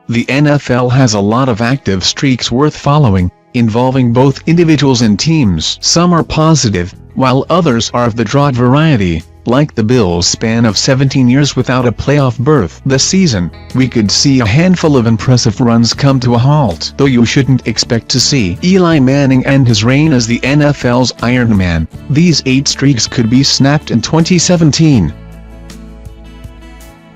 The NFL has a lot of active streaks worth following, involving both individuals and teams. Some are positive, while others are of the drought variety, like the Bills' span of 17 years without a playoff berth. This season, we could see a handful of impressive runs come to a halt. Though you shouldn't expect to see Eli Manning end his reign as the NFL's Ironman, these 8 streaks could be snapped in 2017.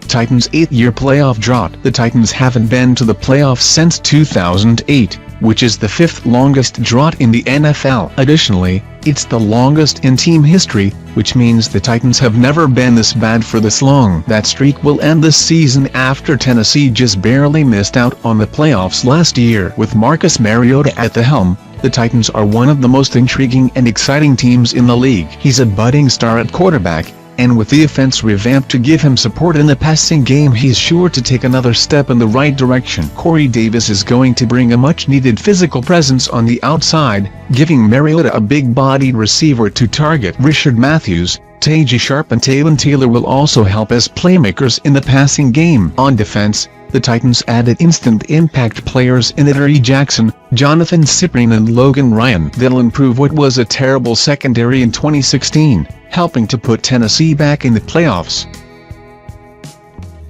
Titans' 8-year playoff drought. The Titans haven't been to the playoffs since 2008, which is the 5th longest drought in the NFL. Additionally, it's the longest in team history, which means the Titans have never been this bad for this long. That streak will end this season after Tennessee just barely missed out on the playoffs last year. With Marcus Mariota at the helm, the Titans are one of the most intriguing and exciting teams in the league. He's a budding star at quarterback, and with the offense revamped to give him support in the passing game, he's sure to take another step in the right direction. Corey Davis is going to bring a much-needed physical presence on the outside, giving Mariota a big-bodied receiver to target. Richard Matthews, Tajae Sharpe and Taylon Taylor will also help as playmakers in the passing game. On defense, the Titans added instant impact players in Adoree Jackson, Jonathan Cyprien and Logan Ryan. They'll improve what was a terrible secondary in 2016, helping to put Tennessee back in the playoffs.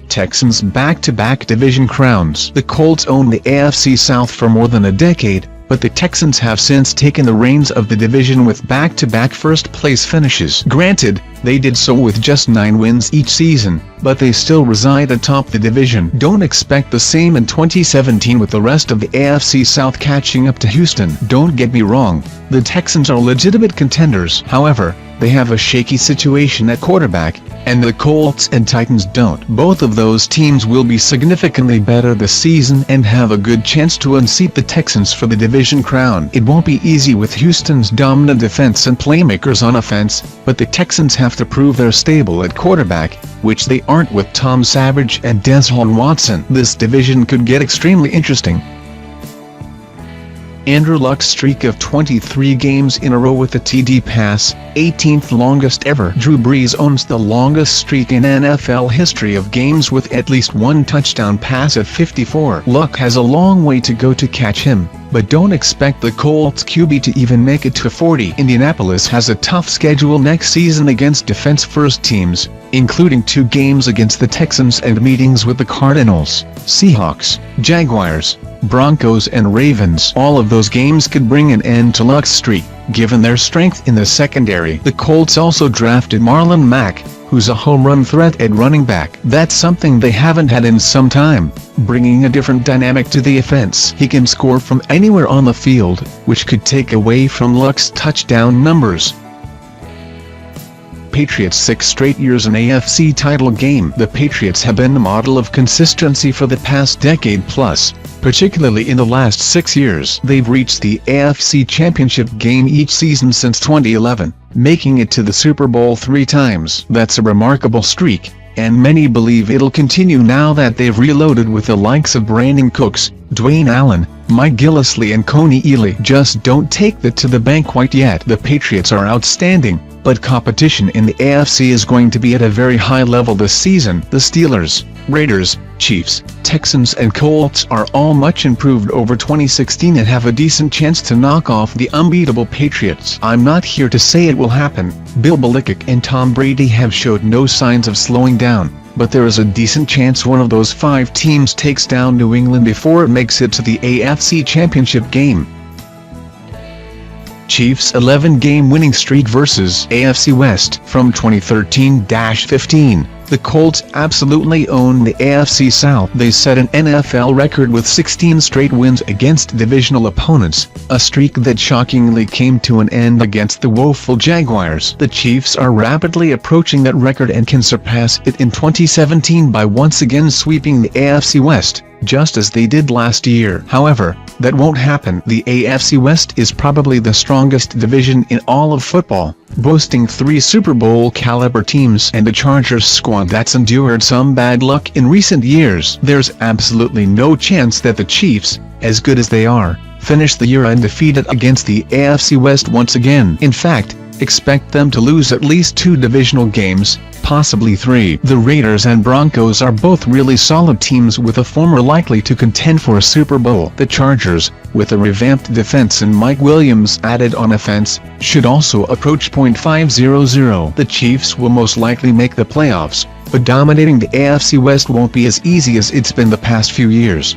Texans' back-to-back division crowns. The Colts own the AFC South for more than a decade, but the Texans have since taken the reins of the division with back-to-back first-place finishes. Granted, they did so with just 9 wins each season, but they still reside atop the division. Don't expect the same in 2017 with the rest of the AFC South catching up to Houston. Don't get me wrong, the Texans are legitimate contenders. However, they have a shaky situation at quarterback, and the Colts and Titans don't. Both of those teams will be significantly better this season and have a good chance to unseat the Texans for the division crown. It won't be easy with Houston's dominant defense and playmakers on offense, but the Texans have to prove they're stable at quarterback, which they aren't with Tom Savage and Deshaun Watson. This division could get extremely interesting. Andrew Luck's streak of 23 games in a row with a TD pass, 18th longest ever. Drew Brees owns the longest streak in NFL history of games with at least one touchdown pass at 54. Luck has a long way to go to catch him, but don't expect the Colts QB to even make it to 40. Indianapolis has a tough schedule next season against defense-first teams, including 2 games against the Texans and meetings with the Cardinals, Seahawks, Jaguars, Broncos and Ravens. All of those games could bring an end to Luck's streak, given their strength in the secondary. The Colts also drafted Marlon Mack, who's a home run threat at running back. That's something they haven't had in some time, bringing a different dynamic to the offense. He can score from anywhere on the field, which could take away from Luck's touchdown numbers. Patriots' 6 straight years an AFC title game. The Patriots have been a model of consistency for the past decade plus, particularly in the last 6 years. They've reached the AFC Championship game each season since 2011, making it to the Super Bowl 3 times. That's a remarkable streak, and many believe it'll continue now that they've reloaded with the likes of Brandon Cooks, Dwayne Allen, Mike Gillislee and Coney Ely. Just don't take that to the bank quite yet. The Patriots are outstanding, but competition in the AFC is going to be at a very high level this season. The Steelers, Raiders, Chiefs, Texans and Colts are all much improved over 2016 and have a decent chance to knock off the unbeatable Patriots. I'm not here to say it will happen. Bill Belichick and Tom Brady have showed no signs of slowing down, but there is a decent chance one of those 5 teams takes down New England before it makes it to the AFC Championship game. Chiefs' 11-game winning streak versus AFC West. From 2013-15, the Colts absolutely own the AFC South. They set an NFL record with 16 straight wins against divisional opponents, a streak that shockingly came to an end against the woeful Jaguars. The Chiefs are rapidly approaching that record and can surpass it in 2017 by once again sweeping the AFC West, just as they did last year. However, that won't happen. The AFC West is probably the strongest division in all of football, boasting 3 Super Bowl caliber teams and a Chargers squad that's endured some bad luck in recent years. There's absolutely no chance that the Chiefs, as good as they are, finish the year undefeated against the AFC West once again. In fact, expect them to lose at least 2 divisional games, possibly 3. The Raiders and Broncos are both really solid teams, with a former likely to contend for a Super Bowl. The Chargers, with a revamped defense and Mike Williams added on offense, should also approach .500. The Chiefs will most likely make the playoffs, but dominating the AFC West won't be as easy as it's been the past few years.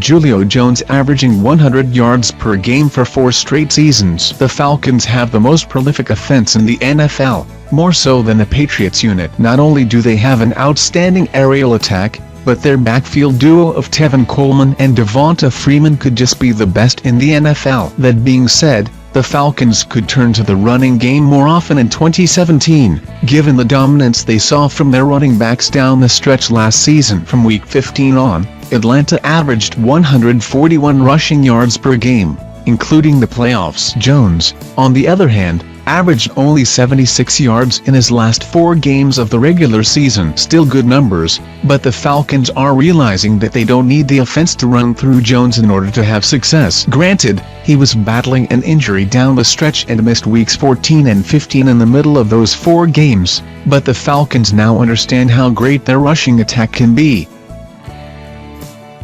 Julio Jones averaging 100 yards per game for 4 straight seasons. The Falcons have the most prolific offense in the NFL, more so than the Patriots unit. Not only do they have an outstanding aerial attack, but their backfield duo of Tevin Coleman and Devonta Freeman could just be the best in the NFL. That being said, the Falcons could turn to the running game more often in 2017, given the dominance they saw from their running backs down the stretch last season. From Week 15 on, Atlanta averaged 141 rushing yards per game, including the playoffs. Jones, on the other hand, averaged only 76 yards in his last 4 games of the regular season. Still good numbers, but the Falcons are realizing that they don't need the offense to run through Jones in order to have success. Granted, he was battling an injury down the stretch and missed weeks 14 and 15 in the middle of those 4 games, but the Falcons now understand how great their rushing attack can be.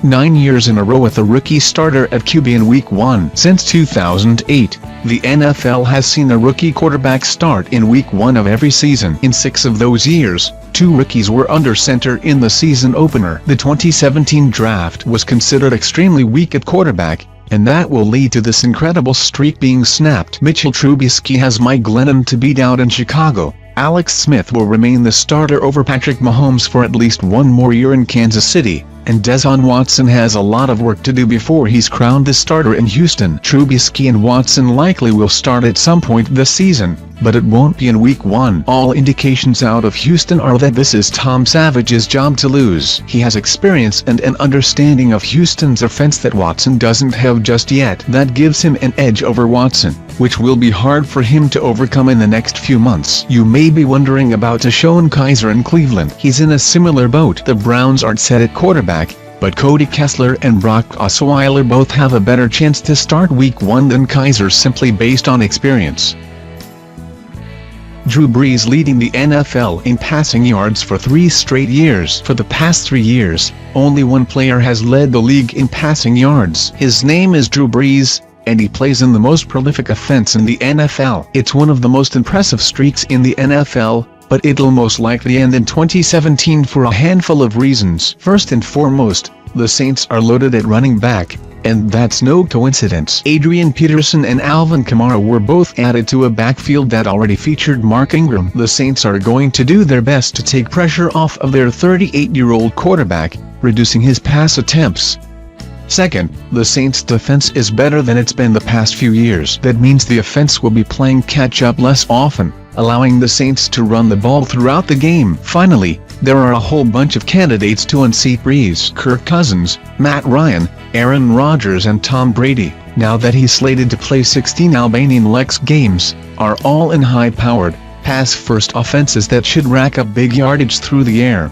9 years in a row with a rookie starter at QB in Week 1. Since 2008, the NFL has seen a rookie quarterback start in Week 1 of every season. In 6 of those years, 2 rookies were under center in the season opener. The 2017 draft was considered extremely weak at quarterback, and that will lead to this incredible streak being snapped. Mitchell Trubisky has Mike Glennon to beat out in Chicago. Alex Smith will remain the starter over Patrick Mahomes for at least 1 more year in Kansas City, and Deshaun Watson has a lot of work to do before he's crowned the starter in Houston. Trubisky and Watson likely will start at some point this season, but it won't be in Week 1. All indications out of Houston are that this is Tom Savage's job to lose. He has experience and an understanding of Houston's offense that Watson doesn't have just yet. That gives him an edge over Watson, which will be hard for him to overcome in the next few months. You may be wondering about DeShone Kizer in Cleveland. He's in a similar boat. The Browns aren't set at quarterback, but Cody Kessler and Brock Osweiler both have a better chance to start Week 1 than Kizer simply based on experience. Drew Brees leading the NFL in passing yards for 3 straight years. For the past 3 years, only one player has led the league in passing yards. His name is Drew Brees, and he plays in the most prolific offense in the NFL. It's one of the most impressive streaks in the NFL, but it'll most likely end in 2017 for a handful of reasons. First and foremost, the Saints are loaded at running back, and that's no coincidence. Adrian Peterson and Alvin Kamara were both added to a backfield that already featured Mark Ingram. The Saints are going to do their best to take pressure off of their 38-year-old quarterback, reducing his pass attempts. Second, the Saints' defense is better than it's been the past few years. That means the offense will be playing catch-up less often, allowing the Saints to run the ball throughout the game. Finally, there are a whole bunch of candidates to unseat Brees. Kirk Cousins, Matt Ryan, Aaron Rodgers and Tom Brady, now that he's slated to play 16 Albanian Lex games, are all in high-powered, pass-first offenses that should rack up big yardage through the air.